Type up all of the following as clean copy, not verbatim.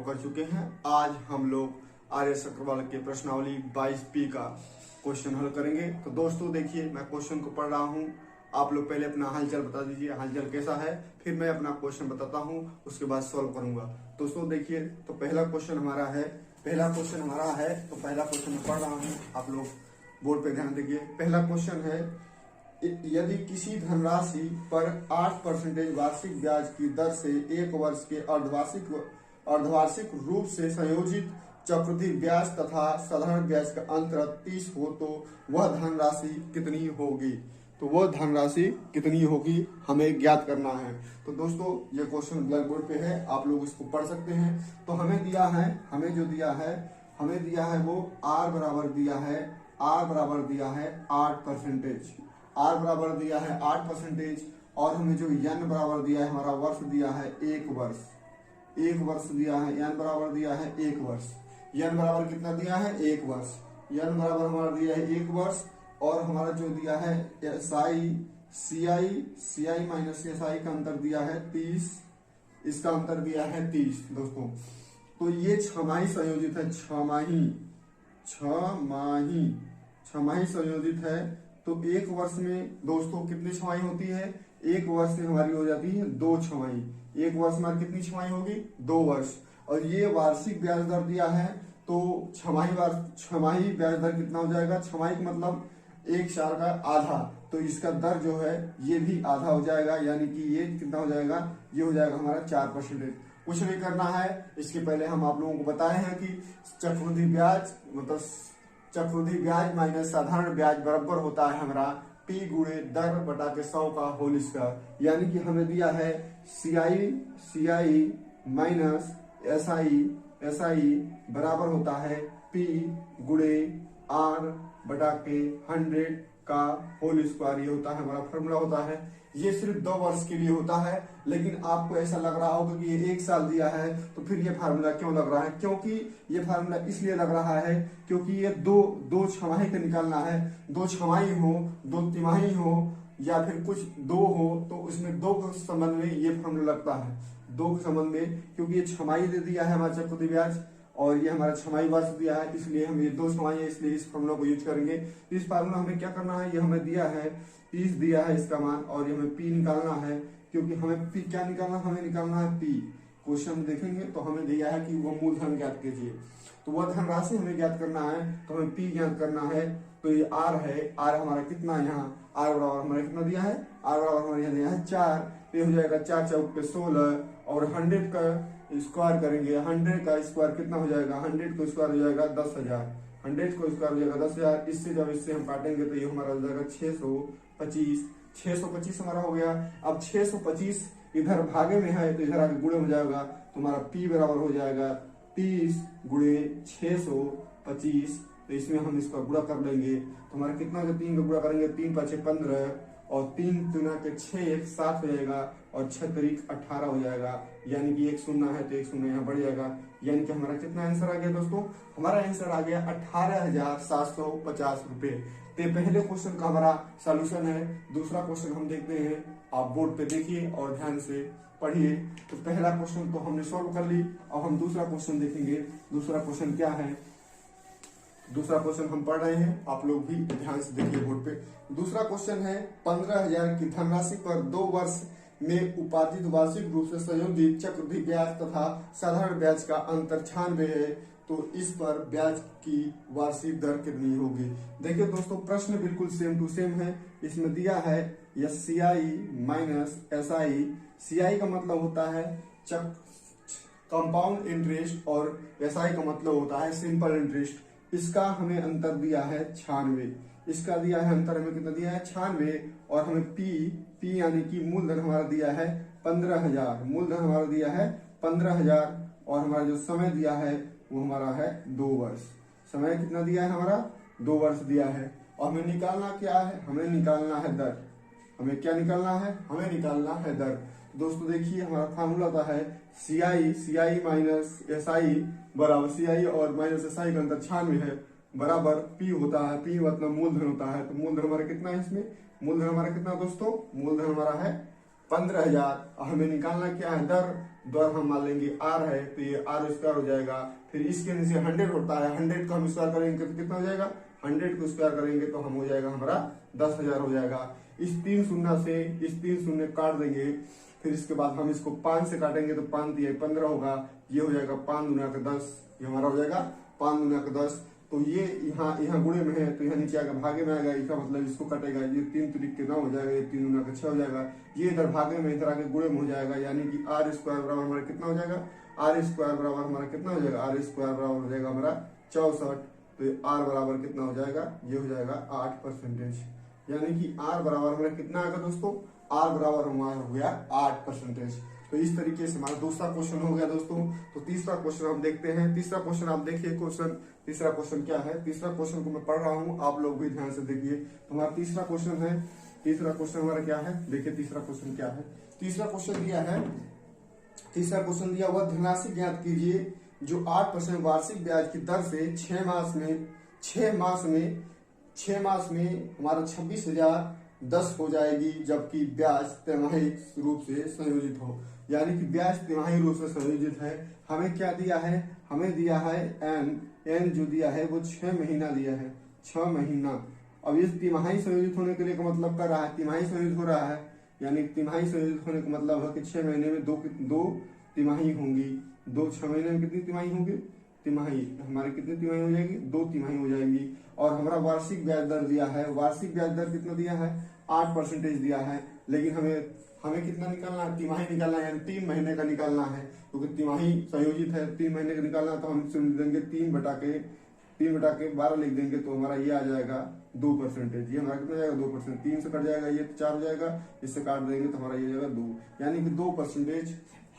कर चुके हैं। आज हम लोग आर.एस. अग्रवाल के प्रश्नावली 22P का क्वेश्चन हल करेंगे। तो दोस्तों देखिए, मैं क्वेश्चन को पढ़ रहा हूँ, आप लोग पहले अपना हालचाल बता दीजिए, हालचाल कैसा है, फिर मैं अपना क्वेश्चन बताता हूँ, उसके बाद सॉल्व करूंगा। दोस्तों देखिए, तो पहला क्वेश्चन हमारा है, तो पहला क्वेश्चन मैं पढ़ रहा हूँ, आप लोग बोर्ड पे ध्यान दीजिए। पहला क्वेश्चन है, यदि किसी धनराशि पर 8% वार्षिक ब्याज की दर से एक वर्ष के अर्धवार्षिक रूप से संयोजित चक्रवृद्धि ब्याज तथा साधारण ब्याज का अंतर 30 हो तो वह धनराशि कितनी होगी? तो वह धनराशि कितनी होगी हमें ज्ञात करना है। तो दोस्तों ये क्वेश्चन ब्लैक बोर्ड पे है, आप लोग इसको पढ़ सकते हैं। तो हमें दिया है वो R बराबर दिया है 8%, R बराबर दिया है 8%, और हमें जो N बराबर दिया है, हमारा वर्ष दिया है एक वर्ष दिया है, N बराबर दिया है एक वर्ष। N बराबर कितना दिया है? एक वर्ष। N बराबर हमारा दिया है एक वर्ष, और हमारा जो दिया है CI माइनस SI का अंतर दिया है 30, इसका अंतर दिया है 30 दोस्तों। तो ये छमाही संयोजित है, छमाही संयोजित है। तो एक वर्ष में दोस्तों कितनी छमाही होती है? एक वर्ष में हमारी हो जाती है 2 छमाही। एक वर्ष में कितनी छमाही होगी? 2 वर्ष। और ये वार्षिक ब्याज दर दिया है, तो छमाही ब्याज दर कितना हो जाएगा? छमाही का मतलब एक साल का आधा, तो इसका दर जो है ये भी आधा हो जाएगा, यानी कि ये कितना हो जाएगा? ये हो जाएगा हमारा 4%। कुछ नहीं करना है, इसके पहले हम आप लोगों को बताए हैं कि चक्रवृद्धि ब्याज माइनस साधारण ब्याज बराबर होता है हमारा P गुणे दर बटा के 100 का होल स्क्वायर। यानी कि हमें दिया है CI माइनस SI बराबर होता है P गुणे R बटा के 100 का होल स्क्वायर। ये होता है हमारा फॉर्मूला होता है। ये सिर्फ 2 वर्ष के लिए होता है, लेकिन आपको ऐसा लग रहा होगा कि ये 1 साल दिया है, तो फिर ये फार्मूला क्यों लग रहा है? क्योंकि ये फार्मूला इसलिए लग रहा है क्योंकि ये दो छमाही का निकालना है। 2 छमाही हो, 2 तिमाही हो, या फिर कुछ 2 हो, तो उसमें 2 के संबंध में ये फार्मूला लगता है। 2 के संबंध में, क्योंकि ये छमाही दे दिया है हमारा चक्रवृद्धि ब्याज, और ये हमारा छमाही वर्ष दिया है, इसलिए हम ये 2 छमाही है, इसलिए इस फार्मूला को यूज करेंगे। इस फार्मूला हमें क्या करना है? ये हमें दिया है 30 दिया है इसका मान, और ये हमें P निकालना है, क्योंकि हमें P क्या निकालना? हमें निकालना है P। क्वेश्चन देखेंगे तो हमें दिया है कि वो मूलधन ज्ञात कीजिए, तो वह धनराशि हमें ज्ञात करना है, तो हमें P ज्ञात करना है। तो ये R है, R हमारा कितना यहाँ? R बराबर हमारा कितना दिया है? R बराबर हमारे यहाँ दिया है 4, तो हो जाएगा 4 चौक पे 16, और 100 का स्क्वायर करेंगे। 100 का स्क्वायर कितना हो जाएगा? 100 को स्क्वायर हो जाएगा 10,000, 100 को स्क्वायर हो जाएगा 10,000। इससे जब इससे हम काटेंगे तो ये हमारा हो जाएगा 625 हमारा हो गया। अब 625 इधर भागे में है, तो इधर आगे गुणे हो जाएगा, तो हमारा P बराबर हो जाएगा 30 गुणे 625। तो इसमें हम इसका गुणा कर लेंगे, तो हमारा कितना हो? 3 का गुणा करेंगे, 3 × 5 = 15, और 3 × 6 = 7 हो जाएगा, और 6 × 18 हो जाएगा। यानी कि 1 शून्य है तो 1 शून्य यहाँ बढ़ जाएगा। यानी कि हमारा कितना आंसर आ गया दोस्तों? हमारा आंसर आ गया 18,750 रुपए। तो पहले क्वेश्चन का हमारा सॉल्यूशन है। दूसरा क्वेश्चन हम देखते हैं, आप बोर्ड पे देखिए और ध्यान से पढ़िए। तो पहला क्वेश्चन तो हमने सॉल्व कर ली, अब हम दूसरा क्वेश्चन देखेंगे। दूसरा क्वेश्चन क्या है? दूसरा क्वेश्चन हम पढ़ रहे हैं, आप लोग भी ध्यान से देखिए बोर्ड पे। दूसरा क्वेश्चन है, 15,000 की धनराशि पर 2 वर्ष में उपार्जित वार्षिक रूप से संयोजित चक्रवृद्धि ब्याज तथा साधारण ब्याज का अंतर 96 है, तो इस पर ब्याज की वार्षिक दर कितनी होगी? देखिए दोस्तों, प्रश्न बिल्कुल सेम टू सेम है। इसमें दिया है CI माइनस SI। CI का मतलब होता है कंपाउंड इंटरेस्ट, और SI का मतलब होता है सिंपल इंटरेस्ट। इसका हमें अंतर दिया है 96, इसका दिया है अंतर हमें कितना दिया है? 96, और हमें P यानी कि मूलधन हमारा दिया है 15,000, मूलधन हमारा दिया है 15,000, और हमारा जो समय दिया है वो हमारा है 2 वर्ष। समय कितना दिया है? हमारा 2 वर्ष दिया है। और हमें निकालना क्या है? हमें निकालना है दर। हमें क्या निकालना है? हमें निकालना है दर। दोस्तों देखिए, हमारा फार्मूला होता है CI माइनस SI बराबर CI और माइनस SI का अंतर 96 है, बराबर P होता है। P मतलब मूलधन होता है। तो मूलधन हमारा कितना है? इसमें मूलधन हमारा कितना दोस्तों? मूलधन हमारा है 15,000। हमें निकालना क्या है? दर। दर हम मान लेंगे r है, तो ये r स्क्वायर हो जाएगा। फिर इसके नीचे 100 होता है, 100 को हम स्क्वायर करेंगे तो कितना हो जाएगा, 100 को स्क्वायर करेंगे तो हम हो जाएगा हमारा 10,000 हो जाएगा। इस 3 शून्य से इस 3 शून्य काट देंगे, फिर इसके बाद हम इसको 5 से काटेंगे तो 5 दिए 15 होगा, ये हो जाएगा 5 दूना का 10, ये हमारा हो जाएगा 5 दूना का 10। तो ये यहाँ गुणे में है तो यहाँ नीचे आएगा भागे में आएगा, इसका मतलब इसको कटेगा, ये 3 त्रिक के 9 हो जाएगा, ये 3 दूना का 6 हो जाएगा, ये इधर भागे में इधर आके गुणे में हो जाएगा, यानी कि r स्क्वायर बराबर हमारा कितना हो जाएगा, r स्क्वायर बराबर हमारा कितना हो जाएगा, r स्क्वायर बराबर हो जाएगा हमारा 64। तो r बराबर कितना हो जाएगा, ये हो जाएगा 8%, यानी कि r बराबर हमारा कितना आएगा दोस्तों, r बराबर हमारा हो गया 8%। तो इस तरीके से हमारा दूसरा क्वेश्चन हो गया दोस्तों। तो तीसरा क्वेश्चन हम देखते हैं। तीसरा क्वेश्चन आप देखिए, तीसरा क्वेश्चन क्या है, तीसरा क्वेश्चन को मैं पढ़ रहा हूँ, आप लोग भी ध्यान से देखिए। तो हमारा तीसरा क्वेश्चन है, तीसरा क्वेश्चन हमारा क्या है, देखिए तीसरा क्वेश्चन क्या है। तीसरा क्वेश्चन दिया है, तीसरा क्वेश्चन दिया हुआ धनराशि ज्ञात कीजिए जो 8% वार्षिक ब्याज की दर से 6 मास में हमारा 26,010 हो जाएगी, जबकि ब्याज तिमाही रूप से संयोजित हो। यानी कि ब्याज तिमाही रूप से संयोजित है। हमें क्या दिया है, हमें दिया है एन जो दिया है वो 6 महीना दिया है, 6 महीना। अब ये तिमाही संयोजित होने के लिए का मतलब कर रहा है, तिमाही संयोजित हो रहा है, यानी तिमाही संयोजित होने का मतलब है कि 6 महीने में दो तिमाही होंगी। 6 महीने में कितनी तिमाही होंगी, तिमाही हमारी कितनी तिमाही हो जाएगी, 2 तिमाही हो जाएंगी। और हमारा वार्षिक ब्याज दर दिया है, वार्षिक ब्याज दर कितना दिया है, 8% दिया है। लेकिन हमें कितना निकालना है, तिमाही निकालना है, यानी 3 महीने का निकालना है, क्योंकि तिमाही संयोजित है, 3 महीने का निकालना है। तो हम इसमें लिख देंगे 3 बटा के 12 लिख देंगे, तो हमारा ये आ जाएगा 2%। ये हमारा कितना जाएगा, 2%। 3 से कट जाएगा, ये 4 हो जाएगा, इससे काट देंगे तो हमारा ये जाएगा 2, यानी कि 2%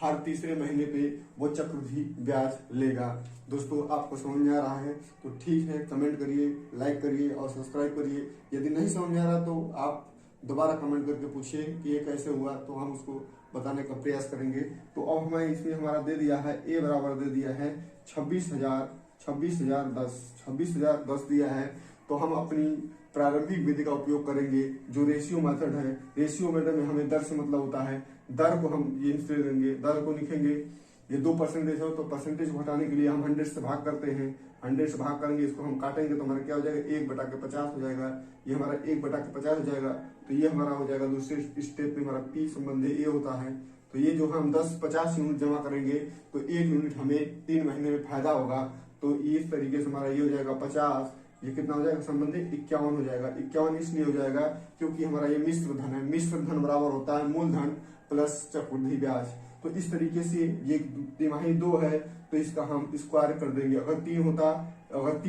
हर तीसरे महीने पे वो चक्रवृद्धि ब्याज लेगा। दोस्तों आपको समझ में आ रहा है तो ठीक है, कमेंट करिए, लाइक करिए और सब्सक्राइब करिए। यदि नहीं समझ में आ रहा तो आप दोबारा कमेंट करके पूछिए कि ये कैसे हुआ, तो हम उसको बताने का प्रयास करेंगे। तो अब हमें इसमें हमारा दे दिया है, ए बराबर दे दिया है 26,010 दिया है। तो हम अपनी प्रारंभिक विधि का उपयोग करेंगे जो रेशियो मेथड है। रेशियो मेथड में हमें दर से मतलब होता है, दर को हम ये इससे देंगे, दर को लिखेंगे, ये 2% हो तो परसेंटेज को हटाने के लिए हम 100 से भाग करते हैं, 100 से भाग करेंगे, इसको हम काटेंगे तो हमारा क्या हो जाएगा, 1/50 हो जाएगा। ये हमारा 1/50 हो जाएगा। तो ये हमारा हो जाएगा दूसरे स्टेप में हमारा पी संबंधी ए होता है। तो ये जो हम 50 यूनिट जमा करेंगे तो 1 यूनिट हमें 3 महीने में फायदा होगा। तो इस तरीके से हमारा ये हो जाएगा 50, ये कितना हो जाएगा संबंधी 51 हो जाएगा। 51 इसलिए हो जाएगा क्योंकि हमारा ये मिश्र धन है, मिश्र धन बराबर होता है मूलधन प्लस चक्रवृद्धि ब्याज। तो इस तरीके से ये तिमाही 2 है तो इसका हम स्क्वायर कर देंगे। अगर 3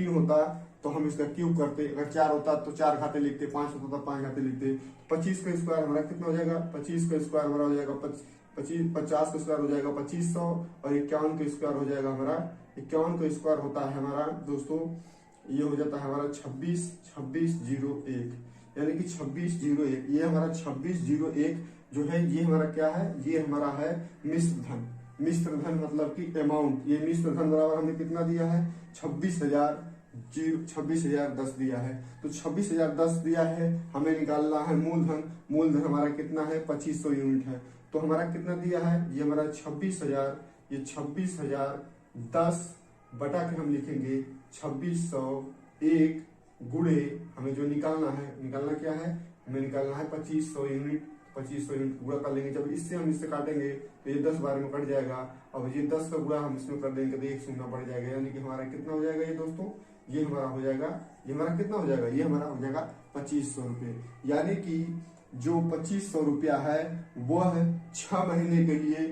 होता तो हम इसका क्यूब करते, अगर 4 होता तो 4 घाते लिखते, 5 होता तो 5 घाते लिखते। 25 का स्क्वायर हमारा कितना हो जाएगा, 25 का स्क्वायर हमारा हो जाएगा 50 का स्क्वायर हो जाएगा 2500 और 51 का स्क्वायर हो जाएगा हमारा 51 का स्क्वायर होता है हमारा दोस्तों, ये हो जाता है हमारा 2601, यानी कि 2601। ये हमारा 2601 जो है ये हमारा क्या है, ये हमारा है मिश्र धन। मिश्र धन मतलब कि अमाउंट, ये मिश्र धन बराबर हमें कितना दिया है, 26,010 दिया है। तो 26,010 दिया है, हमें निकालना है मूलधन। मूलधन हमारा कितना है, 2500 यूनिट है। तो हमारा कितना दिया है, ये हमारा 26,000, ये 26,010 बटा के हम लिखेंगे 2601 गुणे हमें जो निकालना क्या है, हमें निकालना है 2500 यूनिट। 2500 यूनिट गुणा कर लेंगे, जब इससे हम इससे काटेंगे तो ये 10 बार में कट जाएगा। अब ये 10 का गुणा हम इसमें कर देंगे तो 1 शून्य बढ़ जाएगा, यानी कि हमारा कितना हो जाएगा ये दोस्तों, ये हमारा हो जाएगा, ये हमारा कितना हो जाएगा, ये हमारा हो जाएगा 2500 रुपये। यानी कि जो 2500 रुपया है वह 6 महीने के लिए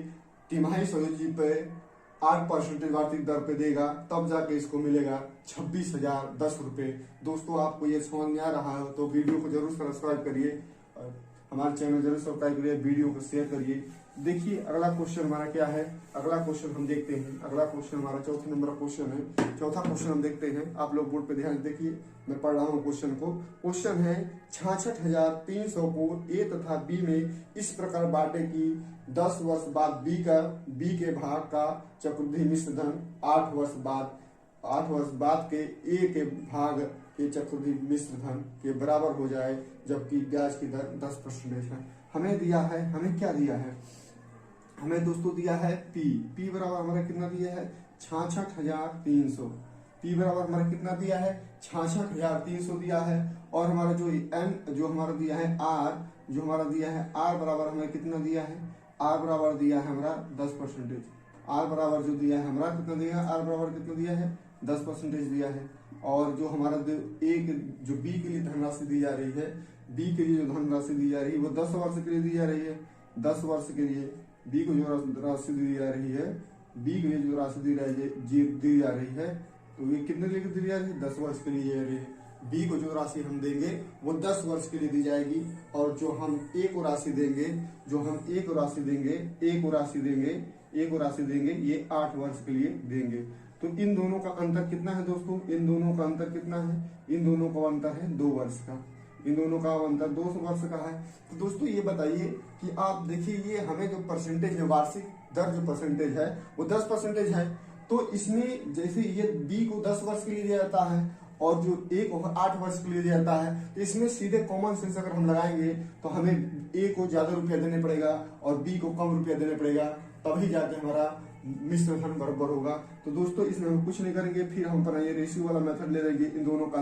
तिमाही संयोजित पे 8% वार्षिक दर पे देगा, तब जाके इसको मिलेगा 26,010 रुपये। दोस्तों आपको ये समझ में आ रहा है तो वीडियो को जरूर सब्सक्राइब करिए, हमारे चैनल जरूर सब्सक्राइब करिए, वीडियो को शेयर करिए। देखिए अगला क्वेश्चन हमारा क्या है, अगला क्वेश्चन हम देखते हैं। अगला क्वेश्चन हमारा चौथे नंबर का क्वेश्चन है। चौथा क्वेश्चन हम देखते हैं, आप लोग बोर्ड पे ध्यान देखिए, मैं पढ़ रहा हूँ क्वेश्चन को। क्वेश्चन है 66,300 को ए तथा बी में इस प्रकार बांटे कि 10 वर्ष बाद बी के भाग का चक्रवृद्धि मिश्र धन 8 वर्ष बाद के ए के भाग के चक्रवृद्धि मिश्र धन के बराबर हो जाए, जबकि ब्याज की दर 10% है। हमें दिया है, हमें क्या दिया है, हमें दोस्तों दिया है पी बराबर हमारा कितना दिया है 66,300। पी बराबर हमारा कितना दिया है 66,300 दिया है। और हमारा जो एन जो हमारा दिया है आर जो हमारा दिया है आर बराबर हमें कितना दिया है आर बराबर दिया है हमारा 10%। आर बराबर जो दिया है हमारा कितना दिया है आर बराबर कितना दिया है 10% दिया है। और जो हमारा एक जो बी के लिए धनराशि दी जा रही है बी के लिए जो धनराशि दी जा रही है वो 10 वर्ष के लिए दी जा रही है। 10 वर्ष के लिए बी को जो राशि दी जा रही है बी के लिए जो राशि दी जा रही है तो ये कितने लिए दी जा रही है 10 वर्ष के लिए दी जा रही है। बी को जो राशि हम देंगे वो 10 वर्ष के लिए दी जाएगी। और जो हम ए को राशि देंगे ए को राशि देंगे ये 8 वर्ष के लिए देंगे। तो इन दोनों का अंतर कितना है दोस्तों इन दोनों का अंतर कितना है इन दोनों का अंतर है 2 वर्ष का। इन दोनों का अंतर 2 वर्ष का है। तो दोस्तों ये बताइए कि आप देखिए ये हमें जो परसेंटेज है वार्षिक दर जो परसेंटेज है वो 10% है। तो इसमें जैसे ये बी को 10 वर्ष के लिए दिया जाता है और जो ए को 8 वर्ष के लिए दिया जाता है तो इसमें सीधे कॉमन सेंस अगर हम लगाएंगे तो हमें ए को ज्यादा रुपया देने पड़ेगा और बी को कम रुपया देने पड़ेगा तभी जाके हमारा मिश्र धन बराबर होगा। तो दोस्तों इसमें हम कुछ नहीं करेंगे फिर हम बनाइए रेशियो वाला मेथड ले लेंगे। इन दोनों का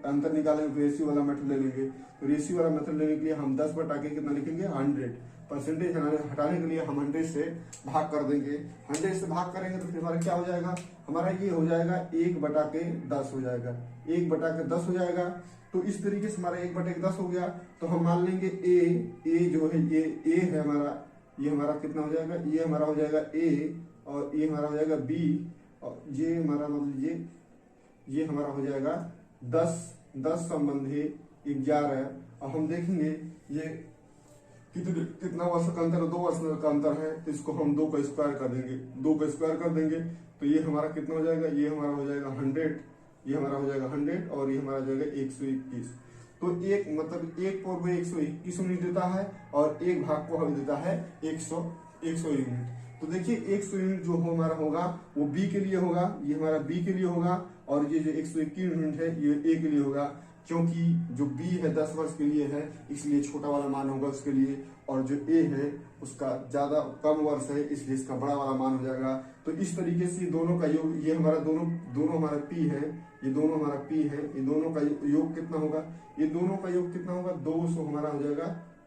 अंतर निकालेंगे तो रेशियो वाला मेथड ले लेंगे। तो रेशियो वाला मेथड लेने के लिए हम 10 बटा के कितना लिखेंगे 100। परसेंटेज हटाने के लिए हम 100 से भाग कर देंगे। 100 से भाग करेंगे तो फिर हमारा क्या हो जाएगा हमारा ये हो जाएगा 1 बटा के 10 हो जाएगा 1 बटा के 10 हो जाएगा। तो इस तरीके से हमारा 1 बटे 10 हो गया। तो हम मान लेंगे ए जो है ये ए है हमारा ये हमारा कितना हो जाएगा ये हमारा हो जाएगा ए और ये हमारा हो जाएगा बी और ये हमारा मतलब ये हमारा हो जाएगा 10 संबंधी 11। और हम देखेंगे ये कितना वर्ष का अंतर है 2 वर्ष का अंतर है। तो इसको हम 2 का स्क्वायर कर देंगे 2 का स्क्वायर कर देंगे तो ये हमारा कितना हो जाएगा ये हमारा हो जाएगा 100 ये हमारा हो जाएगा 100 और ये हमारा हो जाएगा 121। तो एक मतलब 1 पर 121 यूनिट देता है और एक भाग को हमें देता है 100 यूनिट। तो देखिए 100 यूनिट जो हमारा होगा वो बी के लिए होगा ये हमारा बी के लिए होगा और ये जो 121 यूनिट है ये ए के लिए होगा क्योंकि जो बी है 10 वर्ष के लिए है इसलिए छोटा वाला मान होगा उसके लिए और जो ए है उसका ज्यादा कम वर्ष है इसलिए इसका बड़ा वाला मान हो जाएगा। तो इस तरीके से दोनों का योग ये हमारा दोनों हमारा पी है ये दोनों हमारा पी है ये दोनों का योग कितना होगा ये दोनों का योग कितना होगा 200 हमारा हो जाएगा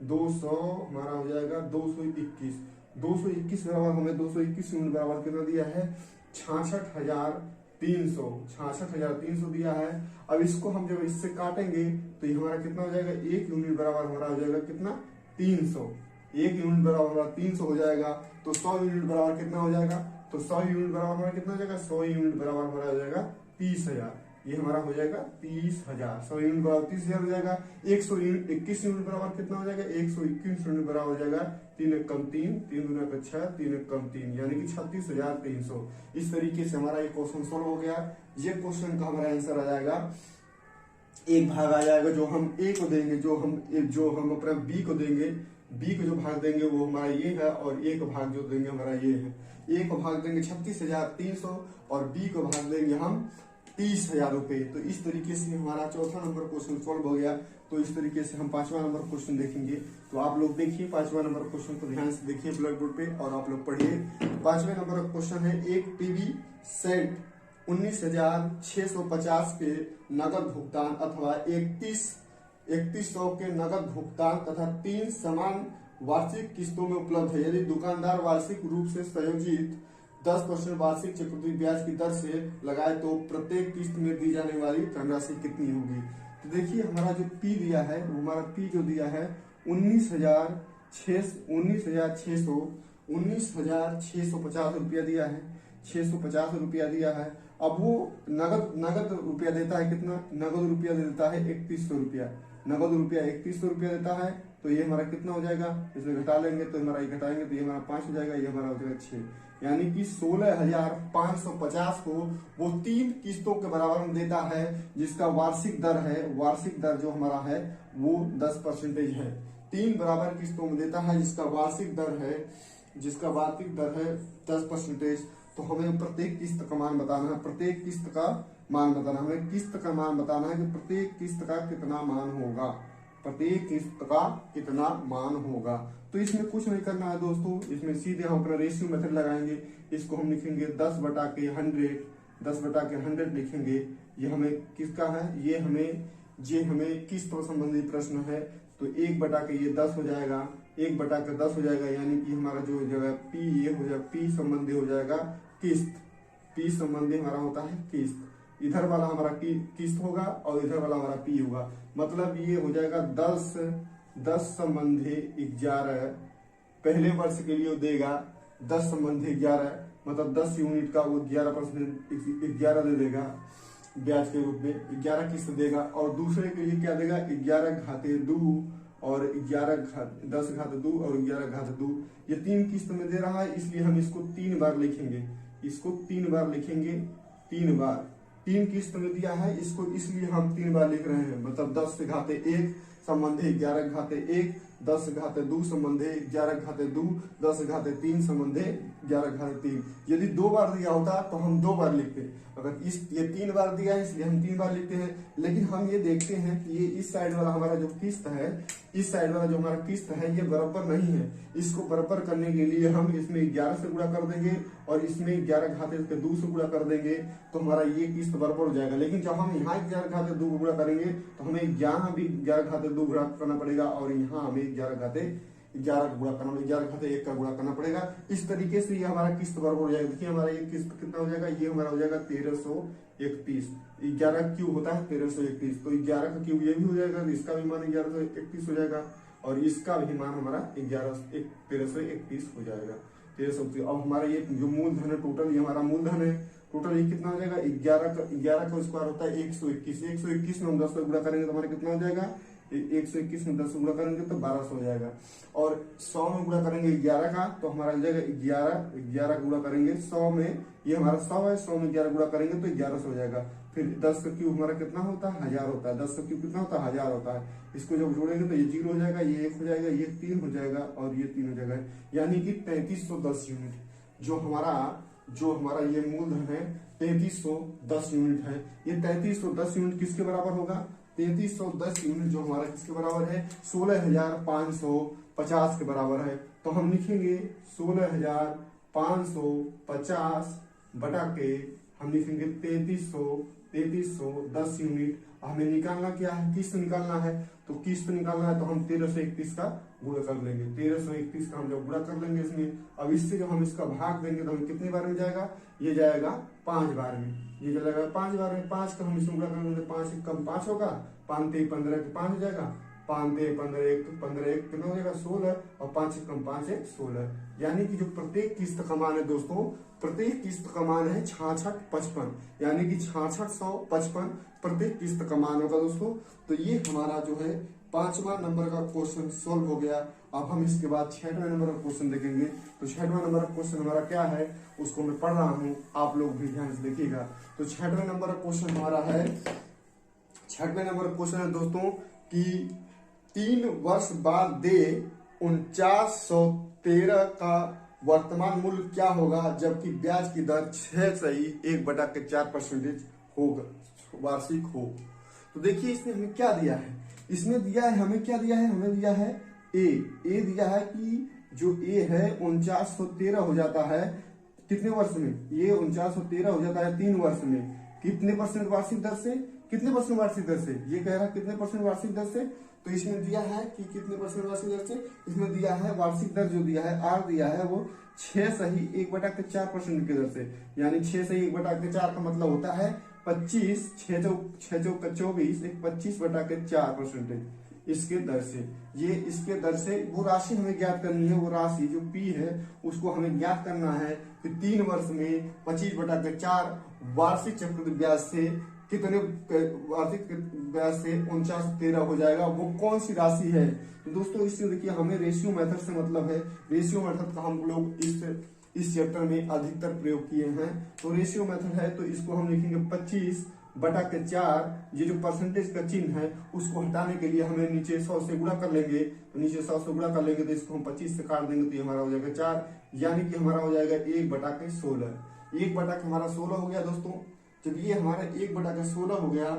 200 हमारा हो जाएगा 221 बराबर हमें 221 यूनिट बराबर कितना दिया है 66,300 दिया है। अब इसको हम जब इससे काटेंगे तो ये हमारा कितना हो जाएगा 1 यूनिट बराबर हमारा हो जाएगा कितना 300 1 यूनिट बराबर हमारा 300 हो जाएगा। तो 100 यूनिट बराबर कितना हो जाएगा तो 100 यूनिट बराबर हमारा कितना हो जाएगा 100 यूनिट बराबर हमारा हो जाएगा 30,000 ये हमारा हो जाएगा 30,000। 100 यूनिट बराबर 30,000 हो जाएगा। 121 यूनिट बराबर कितना हो जाएगा 121 यूनिट बराबर हो जाएगा 3 एक कम 3 3 दूना का 6 3 एक कम 3 यानी कि 36,300। इस तरीके से हमारा ये क्वेश्चन सोल्व हो गया। ये क्वेश्चन का हमारा आंसर आ जाएगा एक भाग आ जाएगा जो हम ए को देंगे जो हम अपना बी को देंगे बी को जो भाग देंगे वो हमारा ये है और ए को भाग जो देंगे हमारा ये है। ए को भाग देंगे 36,300 और बी को भाग देंगे हम 30,000 रुपए। तो इस तरीके से हमारा चौथा नंबर क्वेश्चन सॉल्व हो गया। तो इस तरीके से हम 5वां नंबर क्वेश्चन देखेंगे। तो आप लोग देखिए 5वां नंबर क्वेश्चन को ध्यान से देखिए ब्लैक बोर्ड पे और आप लोग पढ़िए। 5वें नंबर का क्वेश्चन है एक टीवी सेट 19,650 के नगद भुगतान अथवा 3100 के नगद भुगतान तथा 3 समान वार्षिक किस्तों में उपलब्ध है। यदि दुकानदार वार्षिक रूप से संयोजित 10% वार्षिक चक्रवृद्धि ब्याज की दर से लगाए तो प्रत्येक किस्त में दी जाने वाली धनराशि कितनी होगी। तो देखिए हमारा जो पी दिया है वो हमारा पी जो दिया है 19,650 रुपया दिया है 650 रुपया दिया है। अब वो नगद रुपया देता है कितना नगद रुपया देता है 3100 रुपया नगद रुपया 3100 रुपया देता है। तो ये हमारा कितना हो जाएगा इसमें घटा लेंगे तो हमारा ये घटाएंगे तो ये हमारा 5 हो जाएगा ये हमारा हो जाएगा 6 यानी कि 16,550 को वो 3 किस्तों के बराबर में देता है जिसका वार्षिक दर जो हमारा है वो 10% है। 3 बराबर किस्तों में देता है जिसका वार्षिक दर है 10%। तो हमें प्रत्येक किस्त का मान बताना है हमें किस्त का मान बताना है कि प्रत्येक किस्त का कितना मान होगा। प्रत्येक किस्त का कितना मान होगा। तो इसमें कुछ नहीं करना है दोस्तों, इसमें सीधे हम अपना रेशियो मेथड लगाएंगे। इसको हम लिखेंगे 10/100, 10/100 लिखेंगे। ये हमें किसका है, ये हमें किस्त संबंधी प्रश्न है। तो 1/10 हो जाएगा, 1/10 हो जाएगा, यानी कि हमारा जो हो जाएगा पी, ये हो जाएगा पी संबंधी हो जाएगा किस्त, पी संबंधी हमारा होता है किस्त। इधर वाला हमारा किस्त होगा और इधर वाला हमारा पी होगा। मतलब ये हो जाएगा 10 संबंधी 11। पहले वर्ष के लिए वो देगा 10 संबंधी 11, मतलब 10 यूनिट का वो 11% 11 दे देगा ब्याज के रूप में, 11 किस्त देगा। और दूसरे के लिए क्या देगा, 11/2 और 10/2 और 11/2। ये 3 किस्त में दे रहा है, इसलिए हम इसको 3 बार लिखेंगे, इसको 3 बार लिखेंगे, 3 बार। 3 किस्त में दिया है इसको, इसलिए हम 3 बार लिख रहे हैं। मतलब 10/1 संबंधी 11/1, 10/2 संबंधी 11/2, 10/3 संबंधी 11/3। यदि 2 बार दिया होता तो हम 2 बार लिखते। अगर ये 3 बार दिया है इसलिए हम 3 बार लिखते हैं। लेकिन हम ये देखते हैं कि ये इस साइड वाला हमारा जो किस्त है, इस साइड वाला जो हमारा किस्त है, ये बराबर नहीं है। इसको बराबर करने के लिए हम इसमें 11 से गुणा कर देंगे और इसमें 11/2 से गुणा कर देंगे, तो हमारा ये किस्त बराबर हो जाएगा। लेकिन जब हम यहाँ 11/2 को गुणा करेंगे तो हमें यहाँ भी 11/2 गुणा करना पड़ेगा और यहाँ हमें 11/11 का गुणा करना पड़ेगा, 11/1 का गुणा करना पड़ेगा। इस तरीके से ये हमारा किस्त बराबर हो जाएगा। देखिए हमारा ये किस्त कितना हो जाएगा, ये हमारा हो जाएगा 1331। 11 क्यूब होता है 1331, तो 11 का क्यूब ये भी हो जाएगा, इसका भी मान 1131 हो जाएगा और इसका भी मान हमारा 1331 हो जाएगा। 1331। अब हमारा ये जो मूलधन है टोटल, ये हमारा मूलधन है टोटल, ये कितना हो जाएगा, 11 का स्क्वायर होता है 121। 121 में हम 10 से गुणा करेंगे तो हमारा कितना हो जाएगा, 121 में 10 से गुणा करेंगे तो 1200 हो जाएगा। और 100 में गुणा करेंगे 11 का तो हमारा हो जाएगा 11 गुणा करेंगे 100 में, ये हमारा 100 है, 100 में 11 गुणा करेंगे तो 1100 हो जाएगा। फिर 10 का क्यूब हमारा कितना होता है, 1000 होता है। 10 का क्यूब कितना होता है, 1000 होता है। इसको जब जोड़ेंगे तो ये 0 हो जाएगा, ये 1 हो जाएगा, ये 3 हो जाएगा और ये 3 हो जाएगा, यानी कि 3310 यूनिट। जो हमारा ये मूलधन है 3310 यूनिट है। ये 3310 यूनिट किसके बराबर होगा, 3310 यूनिट जो हमारा किसके बराबर है, 16,550 के बराबर है। तो हम लिखेंगे 16,550 बटा के हम लिखेंगे 3310 यूनिट। हमें निकालना क्या है, किस्त निकालना है। तो किस्त निकालना है तो हम 1331 का गुणा कर लेंगे। 1331 का हम जब गुणा कर लेंगे इसमें, अब इससे जब हम इसका भाग देंगे तो हमें कितने बार में जाएगा, ये जाएगा 5 बार में, ये जाएगा 5 बार में। 5 का हम इसमें गुणा करेंगे तो 5 कम 5 होगा, 5 3 15 के 5 हो जाएगा, 5 3 15 1 15 1 कितना हो जाएगा 16 और 5 कम 5 है 16। यानी कि जो प्रत्येक किस्त का मान है दोस्तों, प्रत्येक किस्त का मान है 6655, यानी कि 6655 प्रत्येक किस्त का मान होगा दोस्तों। तो ये हमारा जो है 5वां नंबर का क्वेश्चन सोल्व हो गया। अब हम इसके बाद 6वें नंबर का क्वेश्चन देखेंगे। तो 6वां नंबर का क्वेश्चन हमारा क्या है उसको मैं पढ़ रहा हूँ, आप लोग भी ध्यान से देखिएगा। तो 6वें नंबर का क्वेश्चन हमारा है, 6वें नंबर का क्वेश्चन है दोस्तों कि 3 वर्ष बाद दे 4913 का वर्तमान मूल्य क्या होगा जबकि ब्याज की दर 6.1/4% होगा, वार्षिक हो। तो देखिए इसने हमें क्या दिया है, इसमें दिया है हमें क्या दिया है, हमें दिया है ए दिया है कि जो ए है 4913 हो जाता है कितने वर्ष में, ये 4913 हो जाता है 3 वर्ष में। कितने परसेंट वार्षिक दर से, कितने परसेंट वार्षिक दर से, ये कह रहा है कितने परसेंट वार्षिक दर से। तो इसमें दिया है कि कितने परसेंट वार्षिक दर से, इसमें दिया है वार्षिक दर जो दिया है आर दिया है वो 6.1/4% की दर से, यानी 6.1/4 का मतलब होता है 25, 6 चौक 24, 25/4% इसके दर से। ये इसके दर से वो राशि हमें ज्ञात करनी है, वो राशि जो पी है उसको हमें ज्ञात करना है कि 3 वर्ष में 25/4 वार्षिक चक्रवृद्धि ब्याज से कितने, वार्षिक ब्याज से 4913 हो जाएगा, वो कौन सी राशि है। तो दोस्तों इससे देखिए हमें रेशियो मेथड से मतलब है, रेशियो मेथड का हम लोग इस चैप्टर में अधिकतर प्रयोग किए हैं। तो रेशियो मेथड है तो इसको हम लिखेंगे 25/4, ये जो परसेंटेज का चिन्ह है उसको हटाने के लिए हमें नीचे 100 से गुणा कर लेंगे। तो नीचे 100 से गुणा कर लेंगे तो इसको हम 25 से काट देंगे तो ये हमारा हो जाएगा 4, यानी कि हमारा हो जाएगा 1/16। 1/16 हो गया दोस्तों। जब ये हमारा 1/16 हो गया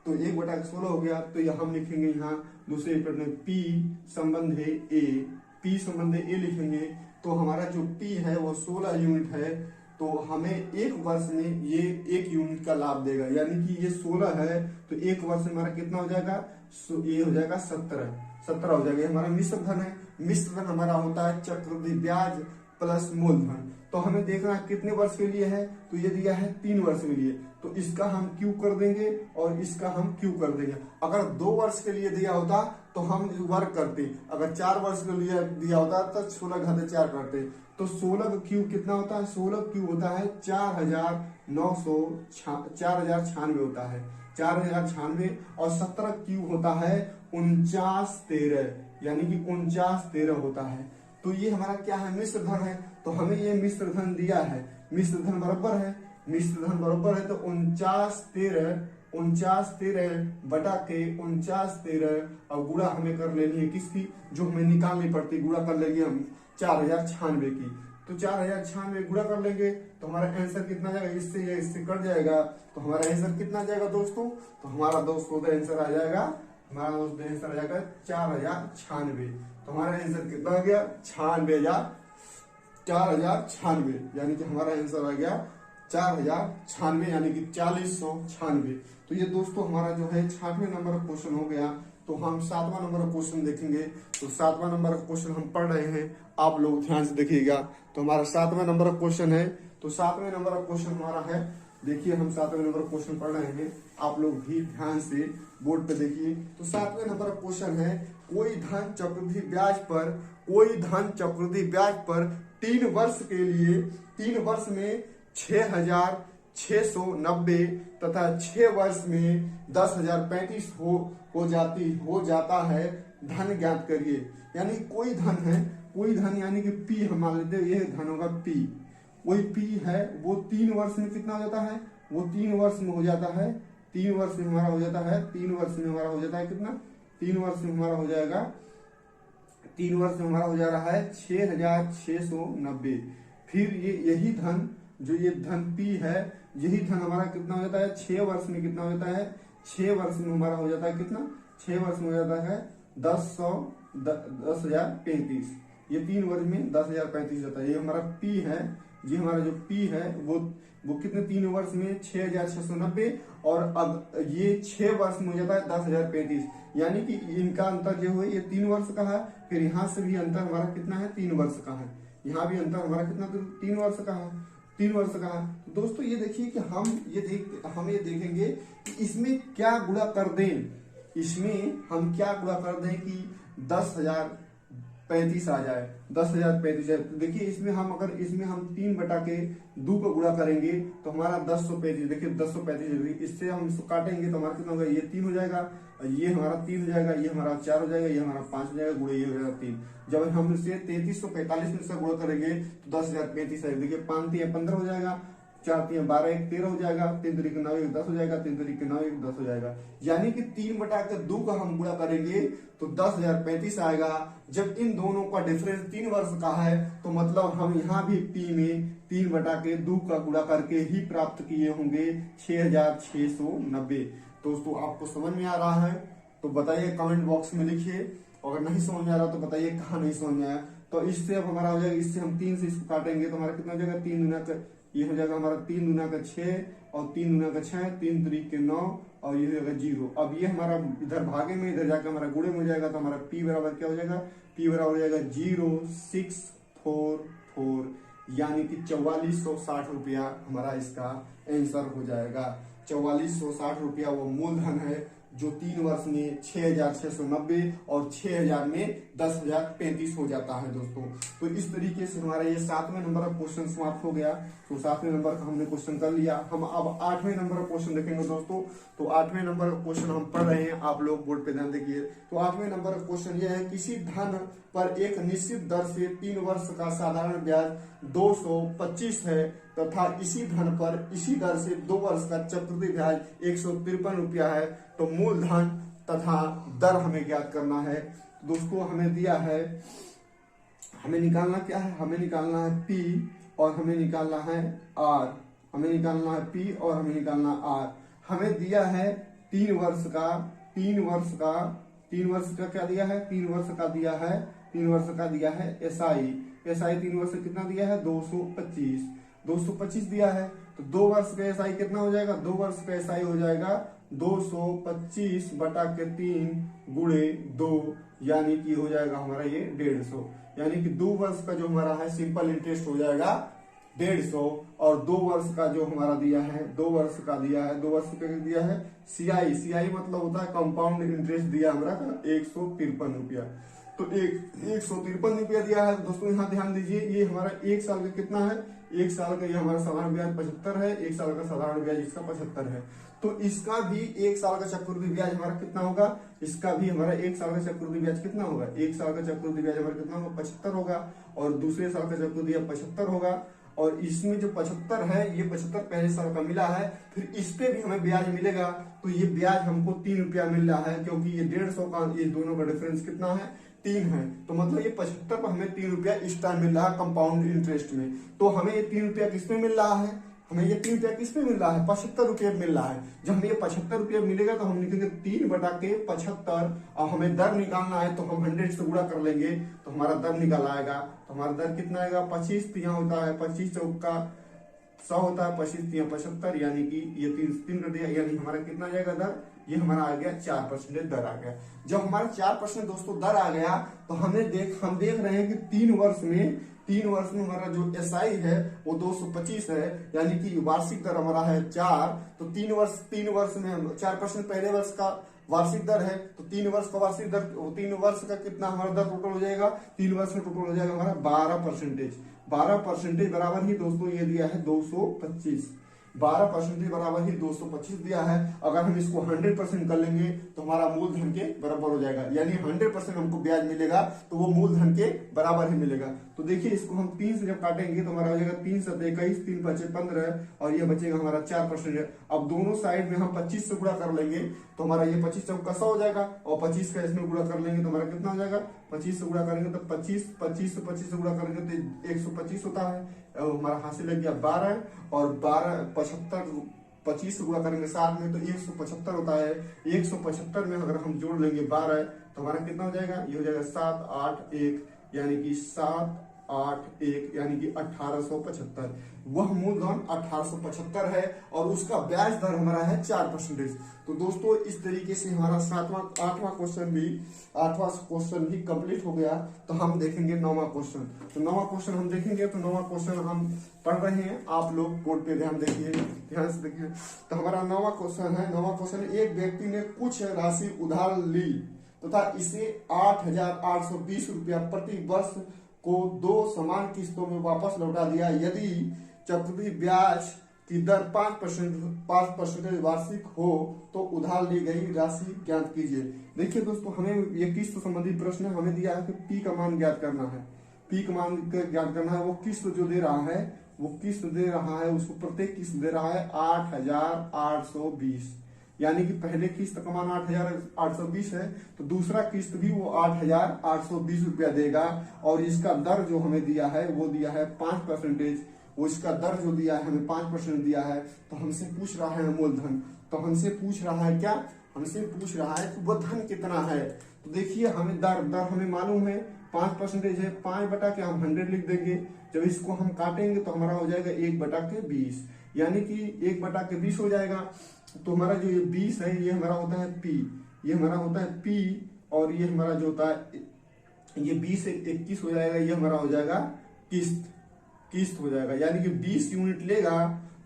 तो 1/16 हो गया तो ये हम लिखेंगे यहाँ दूसरे पद में P संबंध है A, P संबंध है A लिखेंगे तो हमारा जो P है वो 16 यूनिट है, तो हमें एक वर्ष में ये 1 यूनिट का लाभ देगा, यानी कि ये 16 है तो एक वर्ष में हमारा कितना हो जाएगा, ये हो जाएगा 17 हो जाएगा। हमारा मिश्र धन है, मिश्र धन हमारा होता है चक्रवृद्धि ब्याज प्लस मूलधन। तो हमें देखना कितने वर्ष के लिए है, तो ये दिया है 3 वर्ष के लिए, तो इसका हम क्यू कर देंगे और इसका हम क्यू कर देंगे। अगर 2 वर्ष के लिए दिया होता तो हम वर्ग करते, अगर 4 वर्ष के लिए दिया होता तो 16 घाते 4 करते। तो 16 का क्यू कितना होता है, 16 क्यू होता है 4096 होता है, 4096, और 17 क्यू होता है 4913, यानी कि 4913 होता है। तो ये हमारा क्या है, मिश्र धन है, तो हमें ये मिश्र धन दिया है, मिश्र धन बराबर है, मिश्र धन बराबर है तो 4913 बटा के 4913 और गुणा हमें कर लेनी है किसकी, जो हमें निकालनी पड़ती, गुणा कर लेंगे हम 4096 की। तो 4096 गुणा कर लेंगे तो हमारा आंसर कितना जाएगा, इससे कट जाएगा, तो हमारा आंसर कितना जाएगा दोस्तों, तो हमारा दोस्तों आंसर आ जाएगा, हमारा दोस्तों आंसर आ जाएगा 4096। तो हमारा आंसर कितना आ गया, 4096, यानी कि हमारा आंसर आ गया 4096, यानी कि 4096। तो ये दोस्तों हमारा जो है 6वें नंबर का क्वेश्चन हो गया। तो हम 7वां नंबर का क्वेश्चन देखेंगे। तो 7वां नंबर का क्वेश्चन हम पढ़ रहे हैं, आप लोग ध्यान से देखिएगा। तो हमारा 7वां नंबर का क्वेश्चन है, तो 7वें नंबर का क्वेश्चन हमारा है, देखिए हम 7वें नंबर का क्वेश्चन पढ़ रहे हैं, आप लोग भी ध्यान से बोर्ड पे देखिए। तो 7वें नंबर का क्वेश्चन है, कोई धन चक्रवृद्धि ब्याज पर 3 वर्ष के लिए 3 वर्ष में 6690 तथा 6 वर्ष में 10,035 हो जाता है, धन ज्ञात करिए। यानी कोई धन है, कोई धन यानी कि P हम मान लेते हैं, ये धन होगा P, कोई P है वो 3 वर्ष में कितना हो जाता है, वो 3 वर्ष में हो जाता है, 3 वर्ष में हमारा हो जाता है, 3 वर्ष में हमारा हो जाता है कितना, 3 वर्ष में हमारा हो जाएगा, 3 वर्ष में हमारा हो जा रहा है 6690। फिर ये यही धन, जो ये धन P है, यही धन हमारा कितना हो जाता है, 6 वर्ष में कितना हो जाता है, 6 वर्ष में हमारा हो जाता है कितना, 6 वर्ष में हो जाता है 10,035, ये 3 वर्ष में 10,035 होता है। ये हमारा P है, ये हमारा जो P है वो कितने 3 वर्ष में 6690, और अब ये 6 वर्ष में हो जाता है 10,035, यानी कि इनका अंतर जो है ये 3 वर्ष का है। फिर यहाँ से भी अंतर हमारा कितना है, 3 वर्ष का है, यहाँ भी अंतर हमारा कितना 3 वर्ष का है, 3 वर्ष का है। तो दोस्तों ये देखिए कि हम ये देखेंगे कि इसमें क्या गुणा कर दें, इसमें हम क्या गुणा कर दें कि 10,035 आ जाए, 10,035 है। तो देखिए इसमें हम अगर इसमें हम 3 बटा के 2 को गुणा करेंगे तो हमारा 1035, देखिए 1035, इससे हम इसको काटेंगे तो हमारा कितना होगा, ये 3 हो जाएगा, ये हमारा 3 हो जाएगा, ये हमारा 4 हो जाएगा, ये हमारा 5 हो जाएगा, गुणे ये हो जाएगा 3। जब हम इसे 3345 में से गुणा करेंगे तो 10,035 है, देखिए 5 3 15 हो जाएगा, 4 3 12 1 13 हो जाएगा, 3 3 9 1 10 हो जाएगा, 3 3 9 1 10 हो जाएगा, यानी कि 3 बटा के 2 का हम गुणा करेंगे तो 10,035 आएगा। जब इन दोनों का डिफरेंस 3 वर्ष का है तो मतलब हम यहाँ भी P में 3 बटा के 2 का गुणा करके ही प्राप्त किए होंगे 6690। दोस्तों आपको समझ में आ रहा है तो बताइए, कमेंट बॉक्स में लिखिए, अगर नहीं समझ में आ रहा तो बताइए कहाँ नहीं समझ में आया। तो इससे अब हमारा हो जाएगा, इससे हम 3 से इसको काटेंगे तो हमारा कितना हो जाएगा, 3 गुना का ये हो जाएगा हमारा 3 गुना का 6 और 3 गुना का 6, 3 3 के 9 और ये हो जाएगा 0। अब ये हमारा इधर भागे में इधर जाकर हमारा गुणे में हो जाएगा, तो हमारा P बराबर क्या हो जाएगा, P बराबर हो जाएगा 0644, यानी कि 4460 रुपया हमारा इसका आंसर हो जाएगा। 4460 रुपया वो मूलधन है जो 3 वर्ष में 6690 और 6000 में 10,035 हो जाता है दोस्तों। तो इस तरीके से हमारा ये 7वें नंबर का क्वेश्चन समाप्त हो गया। तो 7वें नंबर का हमने क्वेश्चन कर लिया। हम अब 8वें नंबर का क्वेश्चन देखेंगे दोस्तों। तो 8वें नंबर का क्वेश्चन हम पढ़ रहे हैं, आप लोग बोर्ड पे ध्यान देखिए। तो 8वें नंबर का क्वेश्चन ये है, किसी धन पर एक निश्चित दर से 3 वर्ष का साधारण ब्याज 225 है तथा इसी धन पर इसी दर से 2 वर्ष का चक्रवृद्धि ब्याज 153 रुपया है, तो मूलधन तथा दर हमें ज्ञात करना है। दोस्तों हमें दिया है, हमें निकालना क्या है, हमें निकालना है P और हमें निकालना है R, हमें निकालना है P और हमें निकालना R। हमें दिया है 3 वर्ष का 3 वर्ष का क्या दिया है, 3 वर्ष का दिया है, 3 वर्ष का दिया है एसआई। एसआई 3 वर्ष कितना दिया है, 225, 225 दिया है। तो 2 वर्ष का एसआई कितना हो जाएगा, 2 वर्ष का एसआई हो जाएगा 225 बटा के 3 गुणे 2, यानी कि हो जाएगा हमारा ये 150। यानी कि 2 वर्ष का जो हमारा है सिंपल इंटरेस्ट हो जाएगा 150, और 2 वर्ष का जो हमारा दिया है, 2 वर्ष का दिया है, 2 वर्ष का दिया है सीआई। सीआई मतलब होता है कंपाउंड इंटरेस्ट दिया हमारा 153 रुपया। तो 153 रुपया दिया है। दोस्तों यहाँ ध्यान दीजिए, ये हमारा 1 साल का कितना है, 1 साल का ये हमारा साधारण ब्याज 75 है, 1 साल का साधारण ब्याज इसका 75 है। तो इसका भी 1 साल का चक्रवृद्धि ब्याज हमारा कितना होगा, इसका भी हमारा 1 साल का चक्रवृद्धि ब्याज कितना होगा, 1 साल का चक्रवृद्धि ब्याज हमारा कितना होगा, 75 होगा, और दूसरे साल का चक्रवृद्धि 75 होगा। और इसमें जो 75 है, ये 75 पहले साल का मिला है, फिर इस पे भी हमें ब्याज मिलेगा। तो ये ब्याज हमको 3 रुपया मिल रहा है, क्योंकि ये 150 का, ये दोनों का डिफरेंस कितना है, 3 है। तो मतलब ये 75 पर हमें 3 रुपया इस टाइम मिल रहा है कंपाउंड इंटरेस्ट में। तो हमें ये 3 रुपया किस में मिल रहा है, हमें ये 3 रुपया किस में मिल रहा है, 75 रुपये मिल रहा है। जब हमें ये 75 रुपये मिलेगा तो हम लिखेंगे 3 बटा के 75, और हमें दर निकालना है तो हम 100 से गुणा कर लेंगे तो हमारा दर निकाल आएगा। तो हमारा दर कितना आएगा, 25 यहाँ होता है, 25 चौका 100 होता है, 25 यहाँ 75, यानी कि ये 3 कर दिया, यानी हमारा कितना आ जाएगा दर, ये हमारा आ गया 4% दर आ गया। जब हमारा 4% दोस्तों दर आ गया तो हम देख रहे हैं कि 3 वर्ष में हमारा जो एसआई है वो 225 है, यानी कि वार्षिक दर हमारा है 4। तो 3 वर्ष में 4% पहले वर्ष का वार्षिक दर है, तो 3 वर्ष का वार्षिक दर, 3 वर्ष का कितना हमारा दर टोटल हो जाएगा, 3 वर्ष में टोटल हो जाएगा हमारा 12% बराबर ही दोस्तों ये दिया है 225, 12% बराबर ही 225 दिया है। अगर हम इसको 100% कर लेंगे तो हमारा मूलधन के बराबर हो जाएगा, यानी 100% हमको ब्याज मिलेगा तो वो मूलधन के बराबर ही मिलेगा। तो देखिए इसको हम 3 से जब काटेंगे तो हमारा हो जाएगा 3 7 21, 3 5 15, और ये बचेगा हमारा 4%। अब दोनों साइड में हम 25 से गुणा कर लेंगे तो हमारा ये 25 चौका 100 हो जाएगा, और 25 का इसमें गुणा कर लेंगे तो हमारा कितना हो जाएगा, 25 से गुणा करेंगे तो 25 से गुणा करेंगे तो 125 होता है, और हमारा हासिल लग गया 12, और 12 75 25 से गुणा करेंगे 7 में तो 175 होता है। 175 में अगर हम जोड़ लेंगे 12 तो हमारा कितना हो जाएगा, ये हो जाएगा 7 8 1, यानी कि 7 8 1, यानी कि 1875। वह मूलधन 1875 है, और उसका ब्याज दर हमारा है 4%। तो दोस्तों इस तरीके से हमारा 8वां क्वेश्चन भी कंप्लीट हो गया। तो हम देखेंगे 9वां क्वेश्चन। तो 9वां क्वेश्चन हम देखेंगे, तो 9वां क्वेश्चन हम पढ़ रहे हैं, आप लोग बोर्ड पे ध्यान से देखिए। तो हमारा 9वां क्वेश्चन है, 9वां क्वेश्चन, एक व्यक्ति ने कुछ राशि उधार ली तथा इसे 8,820 रुपया प्रति वर्ष को 2 समान किस्तों में वापस लौटा दिया। यदि चक्रवृद्धि ब्याज की दर 5% वार्षिक हो तो उधार ली गई राशि ज्ञात कीजिए। देखिए दोस्तों, हमें ये किस्त संबंधी प्रश्न है, हमें दिया है कि पी का मान ज्ञात करना है, पी का मान ज्ञात करना है। वो किस्त जो दे रहा है, उसको प्रत्येक किस्त दे रहा है 8,820, यानी कि पहले किस्त का मान 8,820 है, तो दूसरा किस्त भी वो 8,820 रुपया देगा। और इसका दर जो हमें दिया है वो दिया है 5%, वो इसका दर जो दिया है हमें 5% दिया है। तो हमसे पूछ रहा है मूलधन, तो हमसे पूछ रहा है क्या, हमसे पूछ रहा है कि वो धन कितना है। तो देखिए हमें दर हमें मालूम है 5% है, 5 बटा के हम 100 लिख देंगे। जब इसको हम काटेंगे तो हमारा हो जाएगा 1 बटा के 20, यानी कि 1 बटा के 20 हो जाएगा। तो हमारा जो ये 20 है ये हमारा होता है पी, ये हमारा होता है पी, और ये हमारा जो होता है ये 20 से 21 हो जाएगा, ये हमारा हो जाएगा किस्त हो जाएगा। यानी कि 20 यूनिट लेगा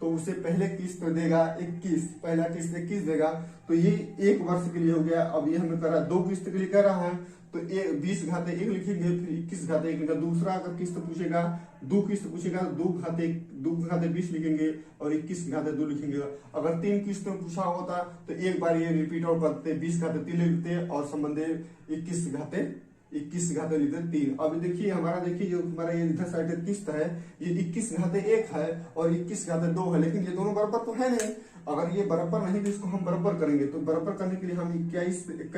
तो उसे पहले किस्त देगा 21, पहला किस्त 21 देगा। तो ये 1 वर्ष के लिए हो गया। अब ये हमें कर रहा है 2 किस्त के लिए कर रहा है, तो 20 घाते 1 लिखेंगे, फिर 21 घाते 1 लिखेंगे। दूसरा अगर किस्त पूछेगा 2 किस्त पूछेगा, 2 घाते 20 लिखेंगे और 21 घाते 2 लिखेंगे। अगर 3 किस्त में पूछा होता तो एक बार ये रिपीट और करते, 20 घाते 3 लिखते और संबंधित 21 घाते लिखते 3। अब देखिए हमारा, देखिए जो हमारा ये इधर साइड किस्त है ये 21 घाते 1 है और 21 घाते 2 है, लेकिन ये दोनों बराबर तो है नहीं। अगर ये बराबर नहीं तो इसको हम बराबर करेंगे, तो बराबर करने के लिए हम 21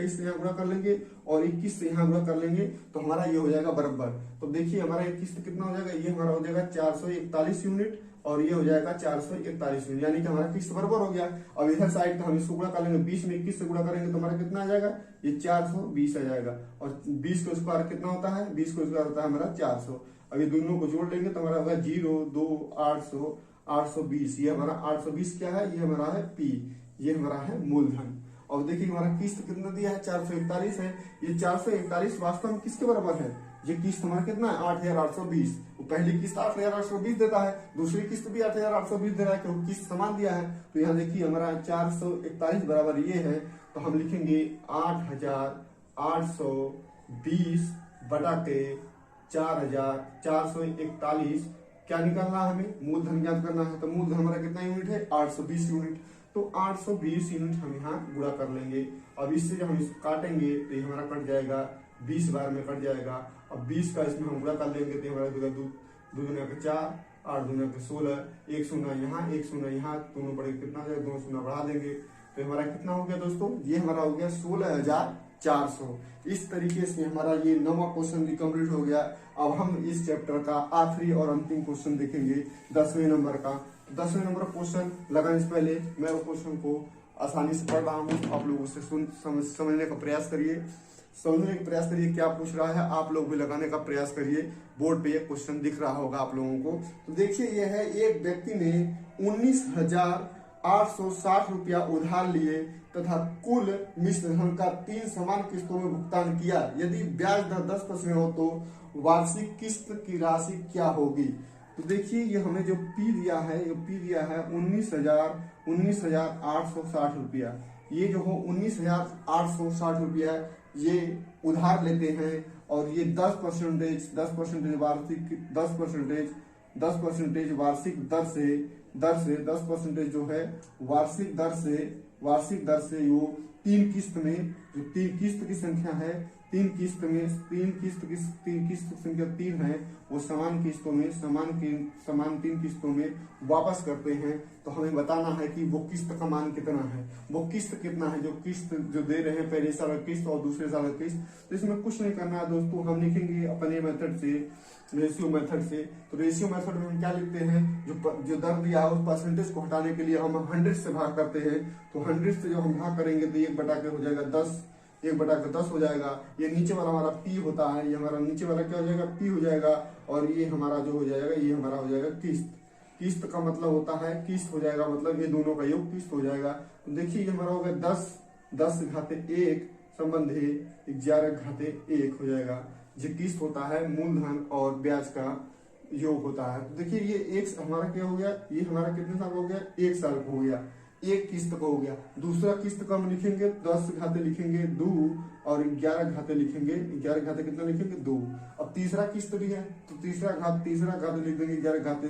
से यहाँ गुणा कर लेंगे और 21 से यहाँ गुणा कर लेंगे तो हमारा ये हो जाएगा बराबर। तो देखिए हमारा ये किस्त कितना हो जाएगा, ये हमारा हो जाएगा 441 यूनिट और ये हो जाएगा 441 यूनिट, यानी कि हमारा किस्त बराबर हो गया। अब इधर साइड तो हम इसको गुणा कर लेंगे, 20 में 21 से गुणा करेंगे तो हमारा कितना आ जाएगा, ये 420 आ जाएगा। और 20 का स्क्वायर कितना होता है, 20 का स्क्वायर होता है हमारा 400। अब ये दोनों को जोड़ लेंगे तो हमारा होगा 0 2 800 820। ये हमारा 820 क्या है, ये हमारा है पी, ये हमारा है मूलधन। और देखिए हमारा किस्त कितना दिया है, 441 है। ये 441 वास्तव में किसके बराबर है, ये किस्त हमारा कितना है 8820। वो पहली किस्त 8820 देता है, दूसरी किस्त भी 8820 दे रहा है, क्योंकि किस्त समान दिया है। तो यहाँ देखिए हमारा 441 बराबर ये है, तो हम लिखेंगे 8820 बटा के 4441। क्या निकालना है, हमें मूलधन ज्ञात करना है। तो मूलधन हमारा कितना यूनिट है, 820 यूनिट। तो 820 यूनिट हम यहाँ गुणा कर लेंगे। अब इससे जब हम इसको काटेंगे तो ये हमारा कट जाएगा, 20 बार में कट जाएगा। अब 20 का इसमें हम गुणा कर लेंगे तो हमारा दो दूना के 4, 8 दूना के 16, एक शून्य यहाँ एक शून्य यहाँ, दोनों बड़े कितना हो जाएगा, 2 शून्य बढ़ा देंगे तो हमारा कितना हो गया दोस्तों, ये हमारा हो गया 16,400। इस तरीके से हमारा ये 9वां क्वेश्चन भी कंप्लीट हो गया। अब हम इस चैप्टर का आखिरी और अंतिम क्वेश्चन देखेंगे 10वें नंबर का। 10वें नंबर क्वेश्चन लगाने से पहले मैं वो क्वेश्चन को आसानी से पढ़ रहा हूँ, आप लोग उसे समझने का प्रयास करिए, समझने का प्रयास करिए क्या पूछ रहा है। आप लोग भी लगाने का प्रयास करिए, बोर्ड पे ये क्वेश्चन दिख रहा होगा आप लोगों को। तो देखिए ये है, एक व्यक्ति ने 19,860 रुपया उधार लिए तथा कुल मिश्र धन का 3 समान किस्तों में भुगतान किया। यदि ब्याज दर 10% हो तो वार्षिक किस्त की राशि क्या होगी। तो देखिए ये हमें जो पी दिया है, ये पी दिया है 19,860 रुपया। ये जो हो 19,860 रुपया ये उधार लेते हैं और ये 10% वार्षिक 10% वार्षिक दर से 10% जो है वार्षिक दर से वो 3 किस्त में, जो 3 किस्त की संख्या है, 3 किस्त संख्या 3 है, वो समान 3 किस्तों में वापस करते हैं। तो हमें बताना है कि वो किस्त का मान कितना है, वो किस्त कितना है, जो किस्त जो दे रहे हैं पहले साल का किस्त और दूसरे साल का किस्त। तो इसमें कुछ नहीं करना है दोस्तों, हम लिखेंगे अपने मेथड से, रेशियो मेथड से। तो रेशियो मेथड में हम क्या लिखते हैं, जो दर दिया है उस परसेंटेज को हटाने के लिए हम 100 से भाग करते हैं। तो 100 से जो हम भाग करेंगे तो 1 बटा के हो जाएगा 10, 1 बटा के 10 हो जाएगा। ये नीचे वाला हमारा पी होता है, ये हमारा नीचे वाला क्या हो जाएगा, पी हो जाएगा। और ये हमारा जो हो जाएगा, ये हमारा हो जाएगा किस्त। किस्त का मतलब होता है, किस्त हो जाएगा मतलब ये दोनों का योग किस्त हो जाएगा। तो देखिए ये हमारा हो गया 10 घाते 1 संबंधी 11 घाते 1 हो जाएगा। जो किस्त होता है मूलधन और ब्याज का योग होता है। तो देखिए ये एक हमारा क्या हो गया, ये हमारा कितने साल हो गया, 1 साल का हो गया, एक किस्त का हो गया। दूसरा किस्त का हम लिखेंगे 10 घाते लिखेंगे 2 और 11 घाते लिखेंगे, 11 घाते कितना लिखेंगे 2। अब तीसरा किस्त भी है तो तीसरा घाते लिख देंगे 11 घाते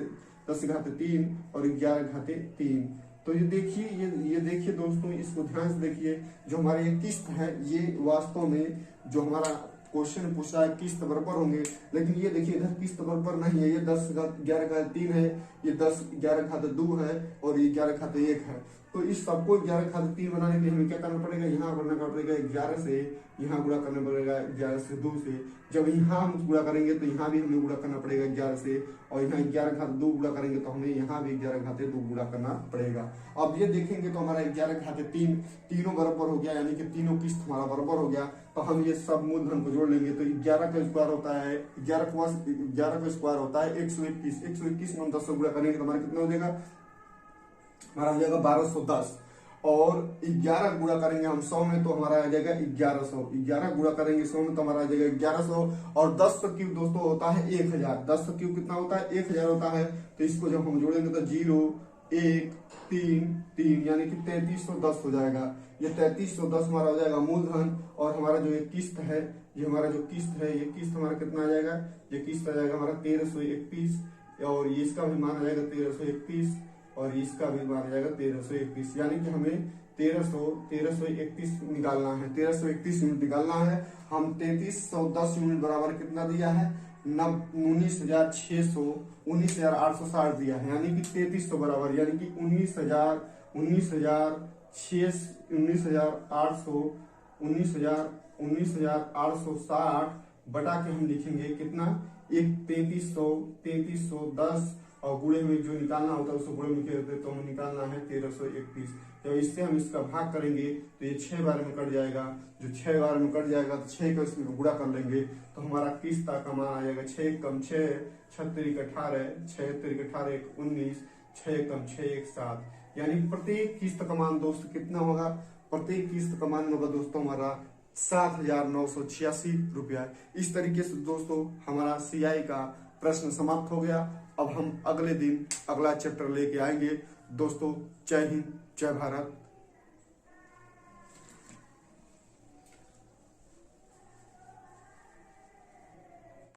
10 घाते 3 और 11 घाते 3। तो ये देखिए दोस्तों, इसको ध्यान से देखिए, जो हमारी ये किस्त है ये वास्तव में जो हमारा क्वेश्चन पूछा है किस्त बराबर होंगे, लेकिन ये देखिए इधर किस्त बराबर नहीं है। ये 10 11 घाते 3 है, ये 10 11 घाते 2 है और ये 11 घाते 1 है। तो इस सबको 11 घाते 3 बनाने के लिए हमें क्या करना पड़ेगा, यहाँ करना पड़ेगा 11 से, यहाँ गुणा करना पड़ेगा 11 से 2 से। जब यहाँ हम गुणा करेंगे तो यहाँ भी हमें गुणा करना पड़ेगा 11 से, और यहाँ 11 घाते 2 गुणा करेंगे तो हमें यहाँ भी 11 घाते 2 गुणा करना पड़ेगा। अब ये देखेंगे तो हमारा 11 घाते 3 तीनों बराबर हो गया, यानी कि तीनों किस्त हमारा बराबर हो गया। तो हम ये सब मूलधन को जोड़ लेंगे तो 11 का स्क्वायर होता है 11 का स्क्वायर होता है 121। 121 में हम 10 से गुणा करेंगे तो हमारा कितना हो जाएगा, हमारा हो जाएगा 1210। और 11 गुणा करेंगे हम 100 में तो हमारा आ जाएगा 1100। 11 गुणा करेंगे 100 में तो हमारा आ जाएगा 1100। और 10 का क्यूब दोस्तों होता है 1000। 10 का क्यूब कितना होता है, 1000 होता है। तो इसको जब हम जोड़ेंगे तो 0 1 3 3 यानी कि 3310 हो जाएगा। ये 3310 हमारा हो जाएगा मूलधन। और हमारा जो ये किस्त है, ये हमारा जो किस्त है, ये किस्त हमारा कितना आ जाएगा, ये किस्त आ जाएगा हमारा 1321। और ये इसका भी मान आ जाएगा 1321 और इसका भी मान आ जाएगा 1321। यानी कि हमें 1331 निकालना है, 1331 यूनिट निकालना है। हम 3310 यूनिट बराबर कितना दिया है, 19,860 दिया है, यानी कि 3300 बराबर, यानी कि 19,860 बटा के हम लिखेंगे कितना, एक 3310 और गुणे में जो निकालना होता है उसको गुणे में लिख देते, तो हमें निकालना है 1331। तो इससे हम इसका भाग करेंगे तो ये 6 बार में कट जाएगा। जो 6 बार में कट जाएगा तो 6 को इसमें गुणा कर लेंगे तो हमारा किस्ता का मान आ जाएगा 6 कम 6, 6 तिरिक 18, 6 तिरिक 18 19, 6 कम 6 1 7। यानी प्रत्येक किस्त का मान दोस्तों कितना होगा? प्रत्येक किस्त का मान होगा दोस्तों हमारा 7,986 रुपया। इस तरीके से दोस्तों हमारा सीआई का प्रश्न समाप्त हो गया। अब हम अगले दिन अगला चैप्टर लेके आएंगे दोस्तों। जय हिंद, जय भारत।